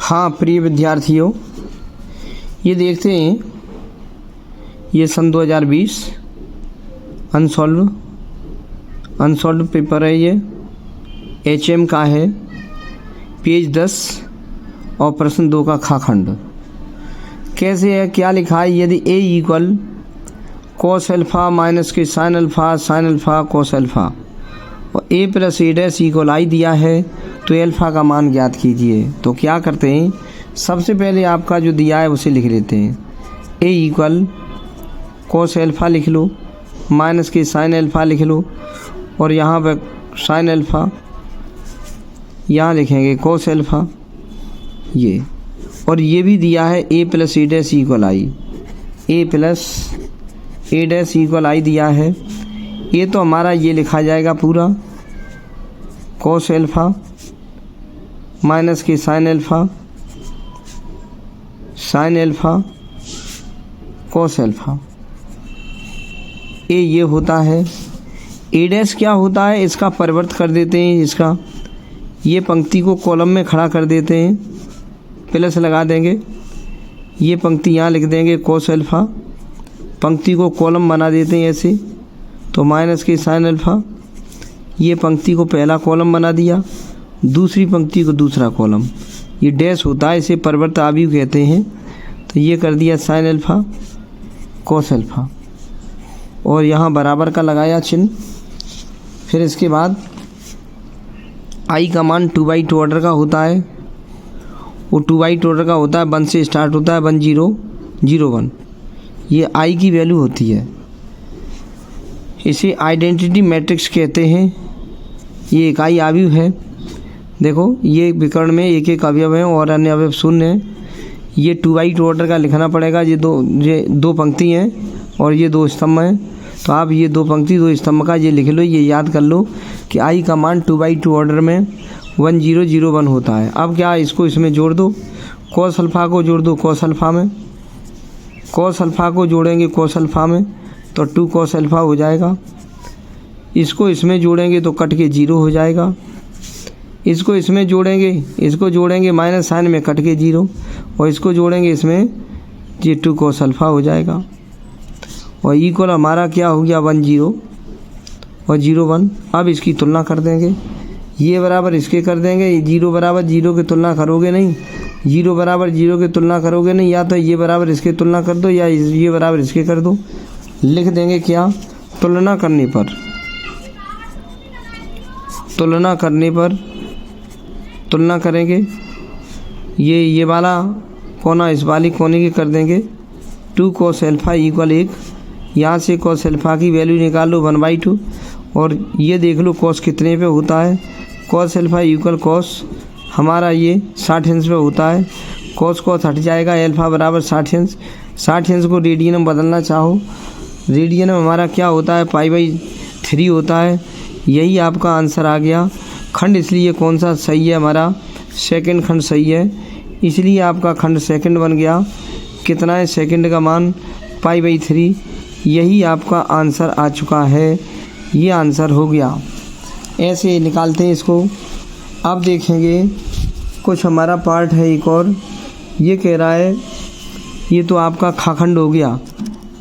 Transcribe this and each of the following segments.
हाँ प्रिय विद्यार्थियों, ये देखते हैं, ये सन 2020 अनसॉल्व पेपर है। ये HM का है, पेज 10 और प्रश्न 2 का खा खंड। कैसे है, क्या लिखा है? यदि A equal cos alpha minus के साइन अल्फ़ा कॉस अल्फ़ा और A plus A dash equal I दिया है तो अल्फ़ा का मान ज्ञात कीजिए। तो क्या करते हैं, सबसे पहले आपका जो दिया है उसे लिख लेते हैं। A इक्वल कॉस अल्फ़ा लिख लो, माइनस के साइन अल्फ़ा लिख लो, और यहाँ पर साइन अल्फ़ा, यहाँ लिखेंगे कॉस अल्फ़ा ये, और ये भी दिया है A plus A dash equal I, A plus A dash equal I दिया है। ये तो हमारा ये लिखा जाएगा पूरा कॉस अल्फ़ा माइनस के साइन अल्फ़ा कॉस अल्फ़ा। ये होता है। A डैश क्या होता है, इसका परिवर्त कर देते हैं, इसका ये पंक्ति को कॉलम में खड़ा कर देते हैं, प्लस लगा देंगे, ये पंक्ति यहाँ लिख देंगे कॉस अल्फ़ा, पंक्ति को कॉलम बना देते हैं ऐसे, तो माइनस के साइन अल्फ़ा, ये पंक्ति को पहला कॉलम बना दिया, दूसरी पंक्ति को दूसरा कॉलम, ये डैश होता है, इसे परिवर्त आव्यूह कहते हैं। तो ये कर दिया साइन अल्फ़ा कॉस अल्फ़ा, और यहाँ बराबर का लगाया चिन्ह। फिर इसके बाद आई का मान 2/2 ऑर्डर का होता है, वो 2/2 ऑर्डर का होता है, 1 से स्टार्ट होता है, 1 0 0 1, ये आई की वैल्यू होती है। इसे आइडेंटिटी मैट्रिक्स कहते हैं। ये इकाई आव्यूह है। देखो, ये विकर्ण में एक एक अवयव है और अन्य अवयव शून्य है। ये 2/2 ऑर्डर का लिखना पड़ेगा। ये दो पंक्ति हैं और ये 2 स्तंभ हैं, तो आप ये 2 पंक्ति 2 स्तंभ का ये लिख लो, ये याद कर लो कि आई का मान 2/2 ऑर्डर में 1 0 0 1 होता है। अब क्या, इसको इसमें जोड़ दो, कॉस अल्फ़ा को जोड़ दो कॉस अल्फ़ा में, कॉस अल्फ़ा को जोड़ेंगे कॉस अल्फ़ा में तो 2 कॉस अल्फ़ा हो जाएगा। इसको इसमें जोड़ेंगे तो कट के 0 हो जाएगा। इसको इसमें जोड़ेंगे माइनस साइन में कट के 0, और इसको जोड़ेंगे इसमें, ये 2 कॉस अल्फ़ा हो जाएगा। और इक्वल हमारा क्या हो गया, 1 0 और 0 1। अब इसकी तुलना कर देंगे, ये बराबर इसके कर देंगे, 0 बराबर 0 की तुलना करोगे नहीं, 0 बराबर 0 की तुलना करोगे नहीं, या तो ये बराबर इसके तुलना कर दो या ये बराबर इसके कर दो। लिख देंगे क्या, तुलना करने पर तुलना करेंगे, ये वाला कोना इस वाली कोने की कर देंगे। 2 कॉस अल्फ़ा इक्वल 1, यहाँ से कॉस अल्फ़ा की वैल्यू निकाल लो 1/2, और ये देख लो कॉस कितने पे होता है। कॉस अल्फ़ा इक्वल कॉस हमारा ये 60 अंश पे होता है, कॉस हट जाएगा, अल्फ़ा बराबर 60 अंश। 60 अंश को रेडियन में बदलना चाहो, रेडियन में हमारा क्या होता है, π/3 होता है। यही आपका आंसर आ गया। खंड इसलिए कौन सा सही है, हमारा सेकंड खंड सही है, इसलिए आपका खंड सेकंड बन गया। कितना है सेकंड का मान, π/3। यही आपका आंसर आ चुका है, ये आंसर हो गया। ऐसे निकालते हैं इसको। अब देखेंगे कुछ हमारा पार्ट है एक और, ये कह रहा है, ये तो आपका खा खंड हो गया।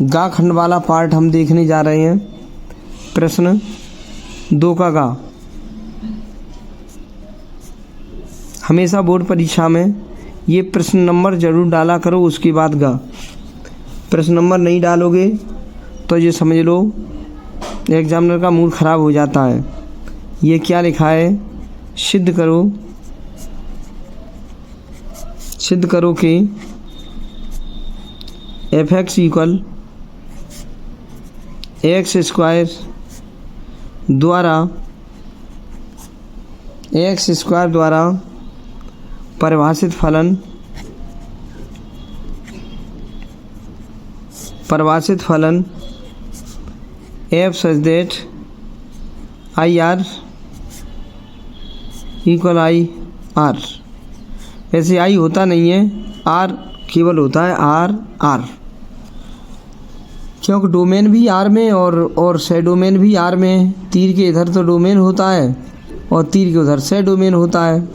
गा खंड वाला पार्ट हम देखने जा रहे हैं। प्रश्न 2 का गा। हमेशा बोर्ड परीक्षा में ये प्रश्न नंबर जरूर डाला करो, उसके बाद गा। प्रश्न नंबर नहीं डालोगे तो ये समझ लो एग्जामिनर का मूड खराब हो जाता है। ये क्या लिखा है, सिद्ध करो कि f(x) इक्वल x² द्वारा परिभाषित फलन f such that IR equal IR। वैसे I होता नहीं है, R केवल होता है R, क्योंकि डोमेन भी R में और से डोमेन भी R में। तीर के इधर तो डोमेन होता है और तीर के उधर से डोमेन होता है।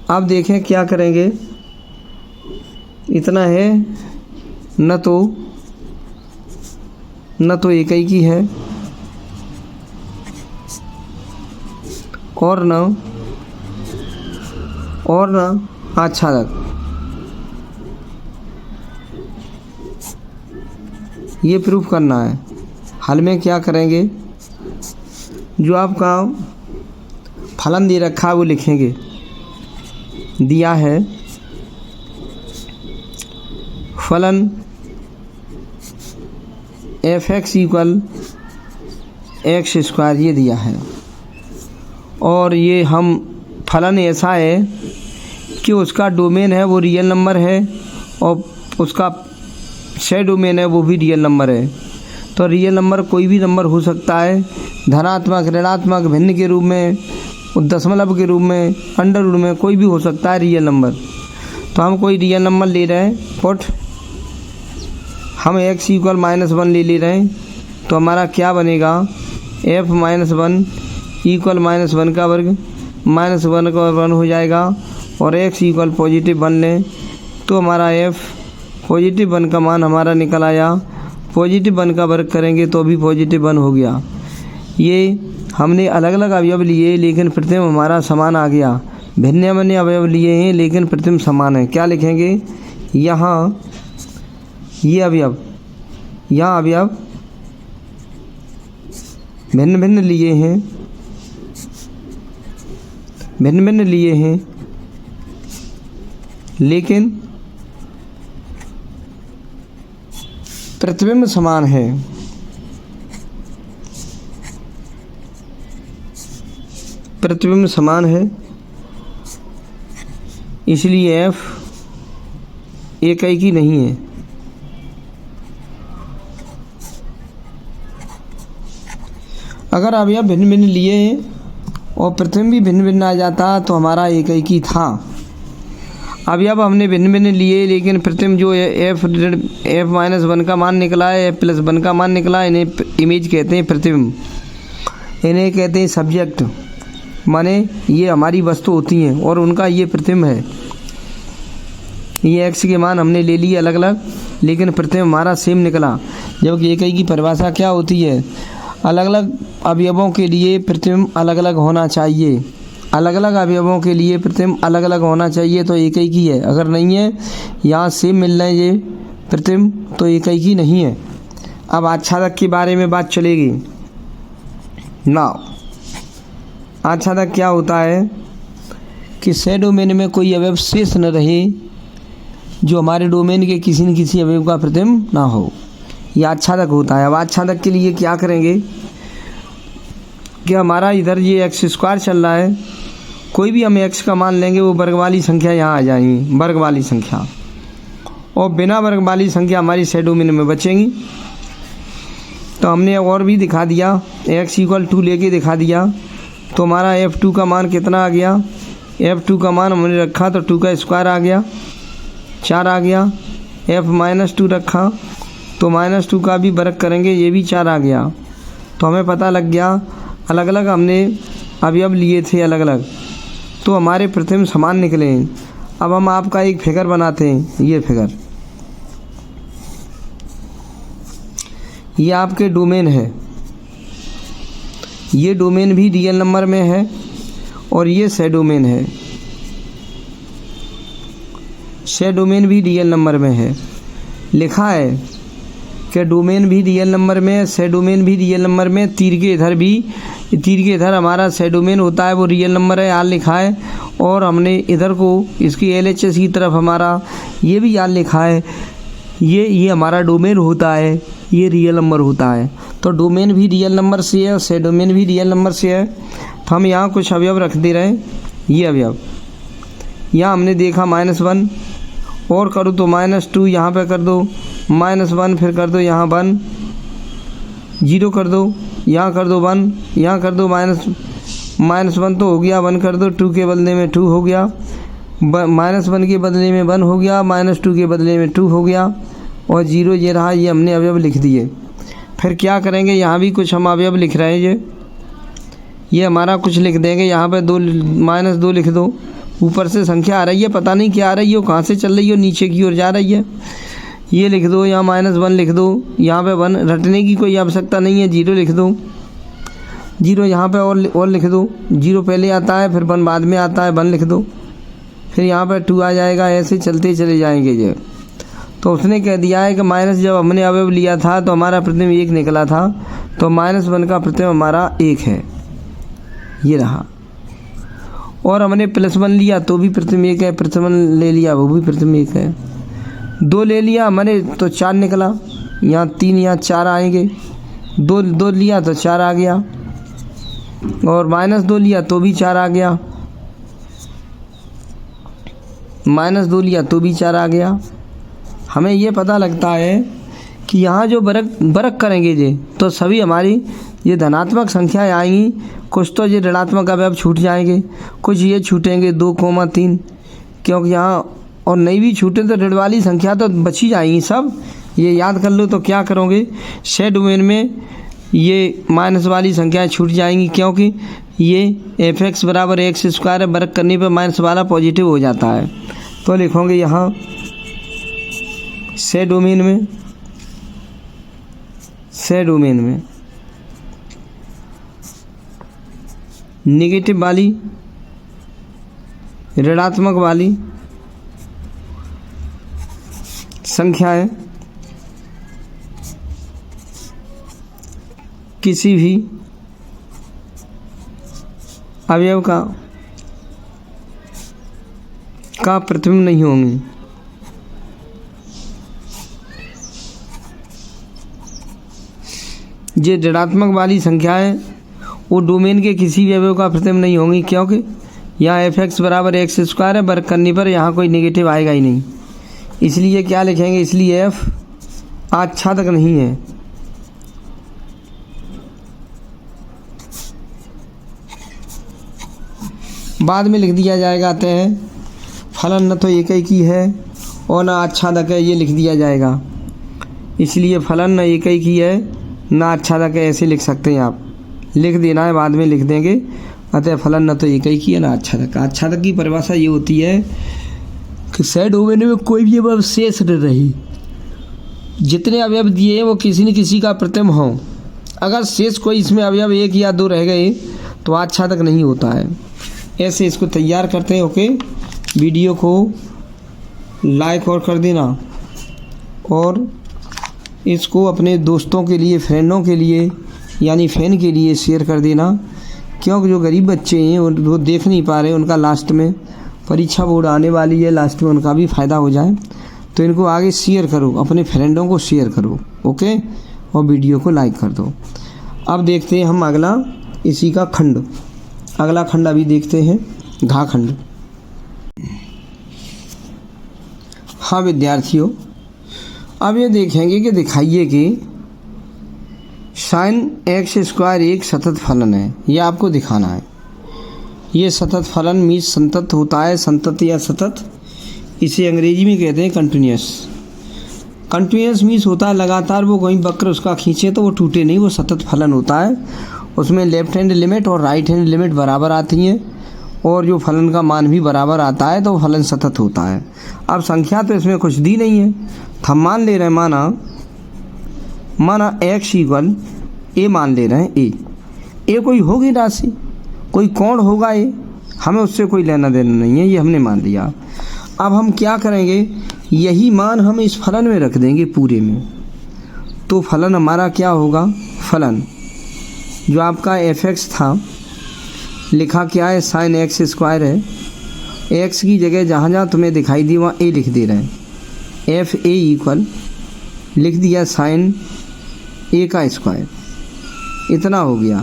अब देखें क्या करेंगे, इतना है न तो इकाई है और न आच्छादक। ये प्रूफ करना है। हल में क्या करेंगे, जो आपका फलन दे रखा है वो लिखेंगे। दिया है फलन f(x) इक्वल x², ये दिया है। और ये हम फलन ऐसा है कि उसका डोमेन है वो रियल नंबर है और उसका से डोमेन है वो भी रियल नंबर है। तो रियल नंबर कोई भी नंबर हो सकता है, धनात्मक, ऋणात्मक, भिन्न के रूप में, दशमलव के रूप में, अंडर रूट में, कोई भी हो सकता है रियल नंबर। तो हम कोई रियल नंबर ले रहे हैं, पुट हम x इक्वल -1 ले रहे हैं। तो हमारा क्या बनेगा, f -1 इक्वल -1 का वर्ग, -1 का 1 हो जाएगा। और x इक्वल +1 लें तो हमारा f +1 का मान हमारा निकल आया। +1 का वर्ग करेंगे तो भी +1 हो गया। ये हमने अलग अलग अवयव लिए लेकिन प्रतिम हमारा समान आ गया। भिन्न भिन्न अवयव लिए हैं लेकिन प्रतिम समान है। क्या लिखेंगे, यहाँ ये अवयव, यहाँ अवयव भिन्न भिन्न लिए हैं, भिन्न भिन्न लिए हैं लेकिन प्रतिबिंब समान है। प्रतिबिंब समान है इसलिए f इकाई नहीं है। अगर अवयव भिन्न भिन्न लिए और प्रतिबिंब भी भिन्न भिन्न आ जाता तो हमारा इकाई था। अवयव हमने भिन्न भिन्न लिए लेकिन प्रतिबिंब जो f-1 का मान निकला है, f+1 का मान निकला, इन्हें इमेज कहते हैं, प्रतिबिंब इन्हें कहते हैं सब्जेक्ट। माने ये हमारी वस्तु होती हैं और उनका ये प्रतिबिंब है। ये x के मान हमने ले लिए अलग अलग लेकिन प्रतिबिंब हमारा सेम निकला। जबकि इकाई की परिभाषा क्या होती है, अलग अलग अवयवों के लिए प्रतिबिंब अलग अलग होना चाहिए। अलग अलग अवयवों के लिए प्रतिबिंब अलग अलग होना चाहिए तो इकाई की है। अगर नहीं है, यहाँ सेम मिल रहे हैं ये प्रतिबिंब, तो इकाई की नहीं है। अब आच्छादक के बारे में बात चलेगी ना। आच्छादक क्या होता है कि से डोमेन में कोई अवयव शेष न रहे जो हमारे डोमेन के किसी न किसी अवयव का प्रतिबिंब ना हो, यह आच्छादक होता है। अब आच्छादक के लिए क्या करेंगे कि हमारा इधर ये x² चल रहा है, कोई भी हम x का मान लेंगे वो वर्ग वाली संख्या यहाँ आ जाएंगी, वर्ग वाली संख्या, और बिना वर्ग वाली संख्या हमारी से डोमेन में बचेंगी। तो हमने और भी दिखा दिया, x इक्वल 2 लेके दिखा दिया। तो हमारा f2 का मान कितना आ गया, f2 का मान हमने रखा तो 2 का स्क्वायर आ गया, 4 आ गया। f-2 रखा तो -2 का भी वर्ग करेंगे, ये भी 4 आ गया। तो हमें पता लग गया अलग अलग हमने अवयव लिए थे अलग अलग, तो हमारे प्रतिबिंब समान निकले। अब हम आपका एक फिगर बनाते हैं, ये फिगर, ये आपके डोमेन है। ये डोमेन भी रियल नंबर में है और ये से डोमेन है, से डोमेन भी रियल नंबर में है। लिखा है कि डोमेन भी रियल नंबर में, से डोमेन भी रियल नंबर में, तीर के इधर भी, तीर के इधर हमारा से डोमेन होता है वो रियल नंबर है, यहाँ लिखा है। और हमने इधर को इसकी LHS की तरफ हमारा ये भी यहाँ लिखा है, ये हमारा डोमेन होता है, ये रियल नंबर होता है। तो डोमेन भी रियल नंबर से है और से डोमेन भी रियल नंबर से है। तो हम यहाँ कुछ अवयव रख दे रहे हैं। ये अवयव यहाँ हमने देखा -1 और करो तो -2, यहाँ पे कर दो -1, फिर कर दो यहाँ 1, 0 कर दो, यहाँ कर दो 1, यहाँ कर दो -1 तो हो गया, 1 कर दो, 2 के बदले में 2 हो गया, -1 के बदले में 1 हो गया, -2 के बदले में 2 हो गया, और 0 ये रहा। ये हमने अवयव लिख दिए। फिर क्या करेंगे, यहाँ भी कुछ हम अवयव लिख रहे हैं। ये हमारा कुछ लिख देंगे, यहाँ पे -2 लिख दो, ऊपर से संख्या आ रही है, पता नहीं क्या आ रही है, कहाँ से चल रही है, नीचे की ओर जा रही है। ये लिख दो, यहाँ -1 लिख दो, यहाँ पे 1 रटने की कोई आवश्यकता नहीं है, 0 लिख दो, 0 यहाँ पे और लिख दो, 0 पहले आता है, फिर 1 बाद में आता है, 1 लिख दो, फिर यहाँ पे 2 आ जाएगा, ऐसे चलते चले जाएंगे ये। तो उसने कह दिया है कि माइनस जब हमने अवयव लिया था तो हमारा प्रतिबिंब 1 निकला था, तो -1 का प्रतिबिंब हमारा 1 है, ये रहा। और हमने +1 लिया तो भी प्रतिबिंब 1 है, +1 ले लिया वो भी प्रतिबिंब 1 है। 2 ले लिया हमने तो 4 निकला, यहाँ 3 यहाँ 4 आएंगे, 2 लिया तो 4 आ गया, और -2 लिया तो भी 4 आ गया, -2 लिया तो भी 4 आ गया। हमें ये पता लगता है कि यहाँ जो बरक करेंगे ये तो सभी हमारी ये धनात्मक संख्याएं आएंगी, कुछ तो ये ऋणात्मक अवयव छूट जाएंगे, कुछ ये छूटेंगे 2,3, क्योंकि यहाँ और नहीं भी छूटे तो ऋण वाली संख्या तो बची जाएंगी सब। ये याद कर लो तो क्या करोगे, शेड डोमेन में ये माइनस वाली संख्याएं छूट जाएंगी, क्योंकि ये f(x = x²) बरक करने पर माइनस वाला पॉजिटिव हो जाता है। तो लिखोगे यहाँ से डोमेन में नेगेटिव वाली ऋणात्मक वाली संख्याएं किसी भी अवयव का प्रतिबिंब नहीं होंगी। ये ऋणात्मक वाली संख्याएं वो डोमेन के किसी भी अवयव का प्रतिबिंब नहीं होंगी, क्योंकि यहाँ f(x = x² है, वर्ग करने पर यहाँ कोई नेगेटिव आएगा ही नहीं। इसलिए क्या लिखेंगे, इसलिए f आच्छादक नहीं है। बाद में लिख दिया जाएगा अतः फलन न तो एकैकी है और न आच्छादक है, ये लिख दिया जाएगा। इसलिए फलन न एकैकी है न आच्छादक है, ऐसे लिख सकते हैं आप, लिख देना है, बाद में लिख देंगे। अतः फलन न तो एकैकी है न आच्छादक। आच्छादक की परिभाषा ये होती है कि सेट डोमेन में कोई भी अवयव शेष न रही, जितने अवयव दिए हैं वो किसी न किसी का प्रतिबिंब हो। अगर शेष कोई इसमें अवयव 1 या 2 रह गए तो आच्छादक नहीं होता है। ऐसे इसको तैयार करते हैं। ओके, वीडियो को लाइक और कर देना और इसको अपने दोस्तों के लिए, फ्रेंडों के लिए यानी फैन के लिए शेयर कर देना, क्योंकि जो गरीब बच्चे हैं वो देख नहीं पा रहे, उनका लास्ट में परीक्षा बोर्ड आने वाली है, लास्ट में उनका भी फ़ायदा हो जाए। तो इनको आगे शेयर करो, अपने फ्रेंडों को शेयर करो। ओके, और वीडियो को लाइक कर दो। अब देखते हैं हम अगला इसी का खंड, अगला खंड अभी देखते हैं, घा खंड। हाँ विद्यार्थियों, अब ये देखेंगे कि दिखाइए कि sin x² एक सतत फलन है, ये आपको दिखाना है। ये सतत फलन मीन्स संतत होता है, संतत या सतत, इसे अंग्रेजी में कहते हैं कंटिन्यूस। कंटिन्यूस मीन्स होता है लगातार, वो कहीं वक्र उसका खींचे तो वो टूटे नहीं, वो सतत फलन होता है। उसमें लेफ्ट हैंड लिमिट और राइट हैंड लिमिट बराबर आती हैं और जो फलन का मान भी बराबर आता है, तो फलन सतत होता है। अब संख्या तो इसमें कुछ दी नहीं है, हम मान ले रहे हैं, माना x = a मान ले रहे हैं। a कोई होगी राशि, कोई कोण होगा, ये हमें उससे कोई लेना देना नहीं है, ये हमने मान लिया। अब हम क्या करेंगे, यही मान हम इस फलन में रख देंगे पूरे में, तो फलन हमारा क्या होगा, फलन जो आपका f(x) था, लिखा क्या है, sin x² है। x की जगह जहाँ जहाँ तुम्हें दिखाई दी वहाँ a लिख दे रहे हैं। fa = लिख दिया sin a², इतना हो गया।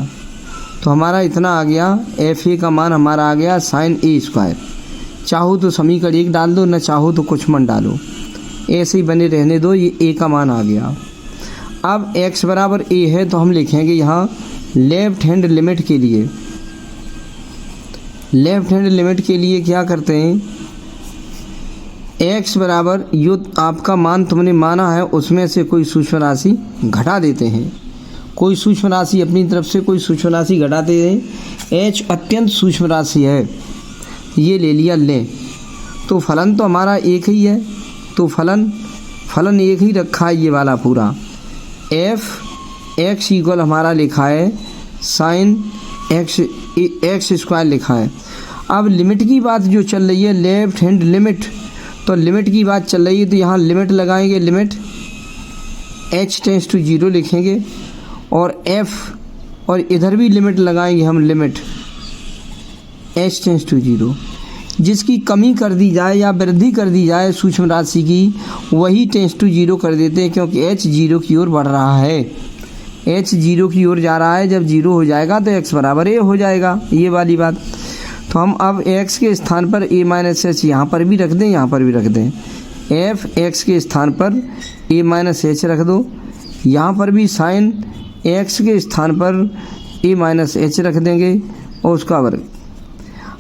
तो हमारा इतना आ गया, fa का मान हमारा आ गया sin a²। चाहो तो समीकरण 1 डाल दो, न चाहो तो कुछ मत डालो, ऐसे ही बने रहने दो, ये a का मान आ गया। अब x = a है तो हम लिखेंगे यहाँ लेफ्ट हैंड लिमिट के लिए, लेफ्ट हैंड लिमिट के लिए क्या करते हैं, x = जो आपका मान तुमने माना है उसमें से कोई सूक्ष्म राशि घटा देते हैं। कोई सूक्ष्म राशि अपनी तरफ से कोई सूक्ष्म राशि घटाते हैं। h अत्यंत सूक्ष्म राशि है, ये ले लिया लें, तो फलन तो हमारा एक ही है, तो फलन एक ही रखा है ये वाला पूरा। एफ एक्स इक्वल हमारा लिखा है साइन एक्स स्क्वायर लिखा है। अब लिमिट की बात जो चल रही है, लेफ्ट हैंड लिमिट, तो लिमिट की बात चल रही है, तो यहाँ लिमिट लगाएंगे, लिमिट h टेंस टू 0 लिखेंगे, और f और इधर भी लिमिट लगाएंगे हम, लिमिट h टेंस टू 0। जिसकी कमी कर दी जाए या वृद्धि कर दी जाए सूक्ष्म राशि की, वही टेंस टू 0 कर देते हैं, क्योंकि h 0 की ओर बढ़ रहा है, h 0 की ओर जा रहा है। जब 0 हो जाएगा तो x बराबर a हो जाएगा, ये वाली बात। तो हम अब x के स्थान पर a माइनस एच यहाँ पर भी रख दें, यहाँ पर भी रख दें। f x के स्थान पर a माइनस एच रख दो, यहाँ पर भी साइन x के स्थान पर a माइनस एच रख देंगे और उसका वर्ग।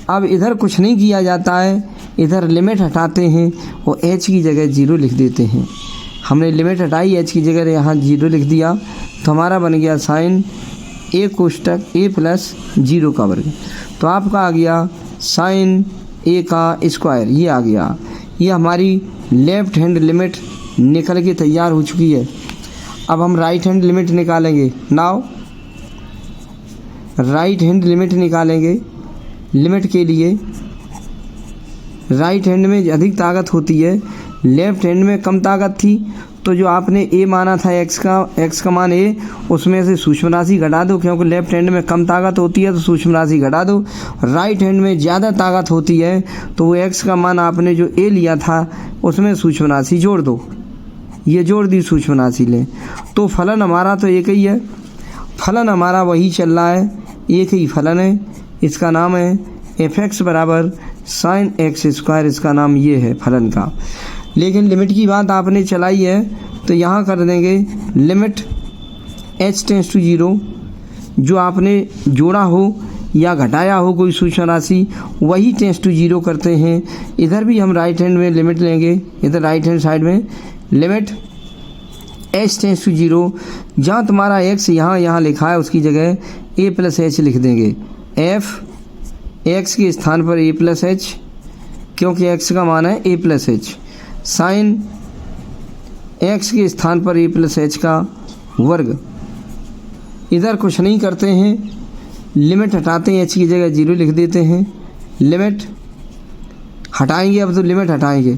अब इधर कुछ नहीं किया जाता है, इधर लिमिट हटाते हैं और h की जगह 0 लिख देते हैं। हमने लिमिट हटाई, h की जगह यहाँ 0 लिख दिया, तो हमारा बन गया साइन a कोष्टक a प्लस 0 का वर्ग। तो आपका आ गया साइन a का स्क्वायर, ये आ गया। ये हमारी लेफ्ट हैंड लिमिट निकल के तैयार हो चुकी है। अब हम राइट हैंड लिमिट निकालेंगे। नाउ राइट हैंड लिमिट निकालेंगे। लिमिट के लिए राइट हैंड में अधिक ताकत होती है, लेफ्ट हैंड में कम ताकत थी, तो जो आपने a माना था x का मान a, उसमें से सूक्ष्म राशि घटा दो, क्योंकि लेफ्ट हैंड में कम ताकत होती है तो सूक्ष्म राशि घटा दो। राइट हैंड में ज़्यादा ताकत होती है तो वो x का मान आपने जो a लिया था उसमें सूक्ष्म राशि जोड़ दो, ये जोड़ दी सूक्ष्म राशि लें, तो फलन हमारा तो एक ही है, फलन हमारा वही चल रहा है, एक ही फलन है, इसका नाम है f(x) बराबर साइन एक्स स्क्वायर, इसका नाम ये है फलन का। लेकिन लिमिट की बात आपने चलाई है तो यहाँ कर देंगे लिमिट h टेंस टू 0, जो आपने जोड़ा हो या घटाया हो कोई सूक्ष्म राशि, वही टेंस टू 0 करते हैं। इधर भी हम राइट हैंड में लिमिट लेंगे, इधर राइट हैंड साइड में लिमिट h टेंस टू 0, जहाँ तुम्हारा x यहाँ लिखा है उसकी जगह a प्लस h लिख देंगे। f x के स्थान पर a प्लस h, क्योंकि x का मान है a plus h, sine x के स्थान पर a प्लस h का वर्ग। इधर कुछ नहीं करते हैं, लिमिट हटाते हैं, h की जगह 0 लिख देते हैं, लिमिट हटाएंगे, अब तो लिमिट हटाएंगे।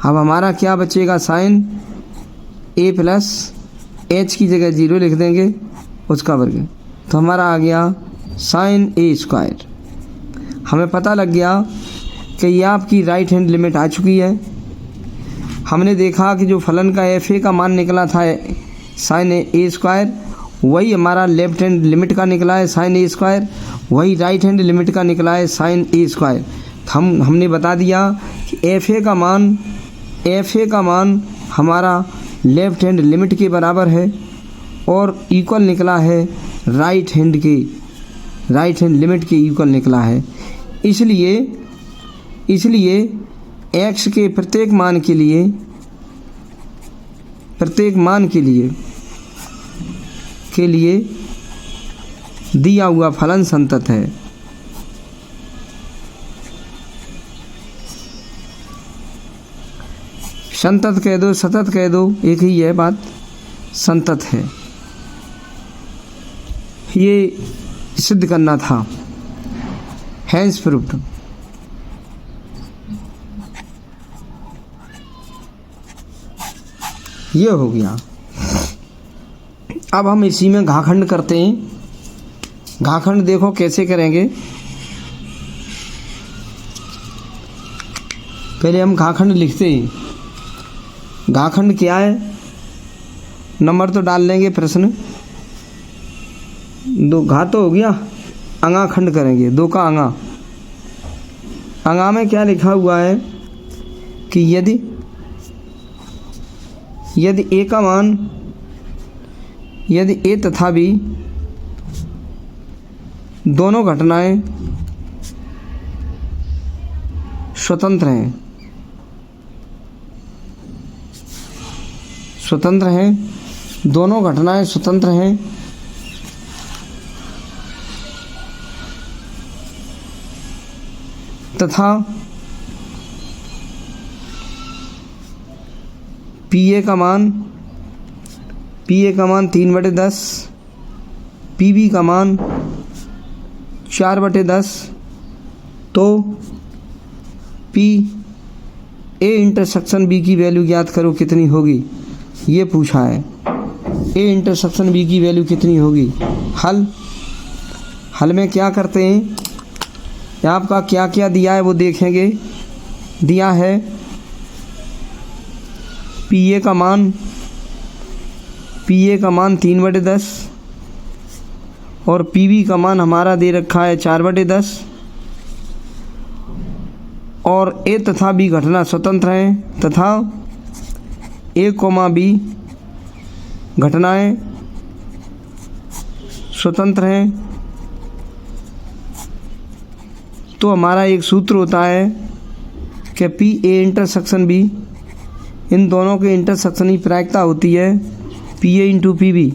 अब हमारा क्या बचेगा, साइन a प्लस h की जगह 0 लिख देंगे, उसका वर्ग। तो हमारा आ गया साइन a स्क्वायर। हमें पता लग गया कि ये आपकी राइट हैंड लिमिट आ चुकी है। हमने देखा कि जो फलन का fa का मान निकला था साइन a स्क्वायर, वही हमारा लेफ्ट हैंड लिमिट का निकला है साइन a स्क्वायर, वही राइट हैंड लिमिट का निकला है साइन a स्क्वायर। हमने बता दिया कि fa का मान हमारा लेफ्ट हैंड लिमिट के बराबर है और इक्वल निकला है राइट हैंड लिमिट के इक्वल निकला है। इसलिए x के प्रत्येक मान के लिए दिया हुआ फलन संतत है। संतत कह दो, सतत कह दो, एक ही है बात, संतत है। ये सिद्ध करना था, हैंस प्रूव्ड। ये हो गया। अब हम इसी में घाखंड करते हैं। घाखंड देखो कैसे करेंगे। पहले हम घाखंड लिखते हैं। घाखंड क्या है, नंबर तो डाल लेंगे, प्रश्न दो घा तो हो गया, अंगाखंड करेंगे, 2 का अंगा। अंगा में क्या लिखा हुआ है कि यदि a का मान, यदि a तथा b दोनों घटनाएं स्वतंत्र हैं, दोनों घटनाएं स्वतंत्र हैं, तथा PA का मान 3/10, PB का मान 4/10, तो P A इंटरसेक्शन B की वैल्यू ज्ञात करो कितनी होगी, ये पूछा है। A इंटरसेक्शन B की वैल्यू कितनी होगी। हल में क्या करते हैं, आपका क्या क्या दिया है वो देखेंगे। दिया है PA का मान 3/10 और PB का मान हमारा दे रखा है 4/10 और A तथा B घटना स्वतंत्र हैं तथा A, B घटनाएं स्वतंत्र हैं। तो हमारा एक सूत्र होता है कि PA इंटरसेक्शन B, इन दोनों के इंटरसेक्शन की प्रायिकता होती है PA इंटू PB,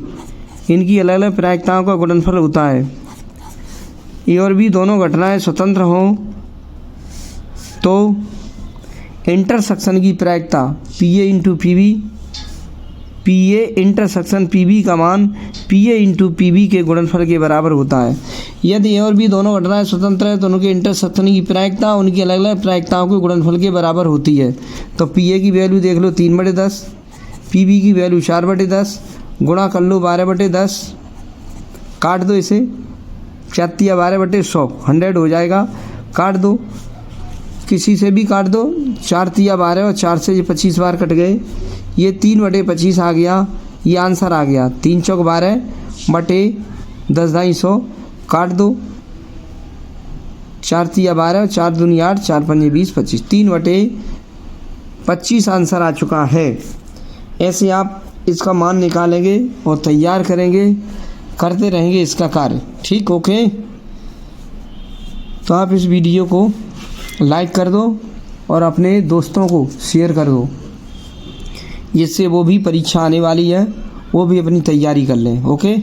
इनकी अलग अलग प्रायिकताओं का गुणनफल होता है। A और B दोनों घटनाएं स्वतंत्र हों तो इंटरसेक्शन की प्रायिकता PA into PB, PA intersection PB का मान PA इंटू PB के गुणनफल के बराबर होता है। यदि A और B दोनों घटनाएं स्वतंत्र हैं तो उनके इंटरसेक्शन की प्रायिकता उनकी अलग अलग प्रायिकताओं के गुणनफल के बराबर होती है। तो PA की वैल्यू देख लो 3/10, PB की वैल्यू 4/10, गुणा कर लो 12/10, काट दो इसे, 4×12 100 हो जाएगा, काट दो, किसी से भी काट दो, 4×12 और 4 से 25 बार कट गए, ये 3/25 आ गया, ये आंसर आ गया। 3×4 = 10 काट दो, 4×12 और 4×2 8, 4×5 20 25, 3/25 आंसर आ चुका है। ऐसे आप इसका मान निकालेंगे और तैयार करेंगे, करते रहेंगे इसका कार्य। ठीक, ओके। तो आप इस वीडियो को लाइक कर दो और अपने दोस्तों को शेयर कर दो, जिससे वो भी परीक्षा आने वाली है वो भी अपनी तैयारी कर लें। ओके।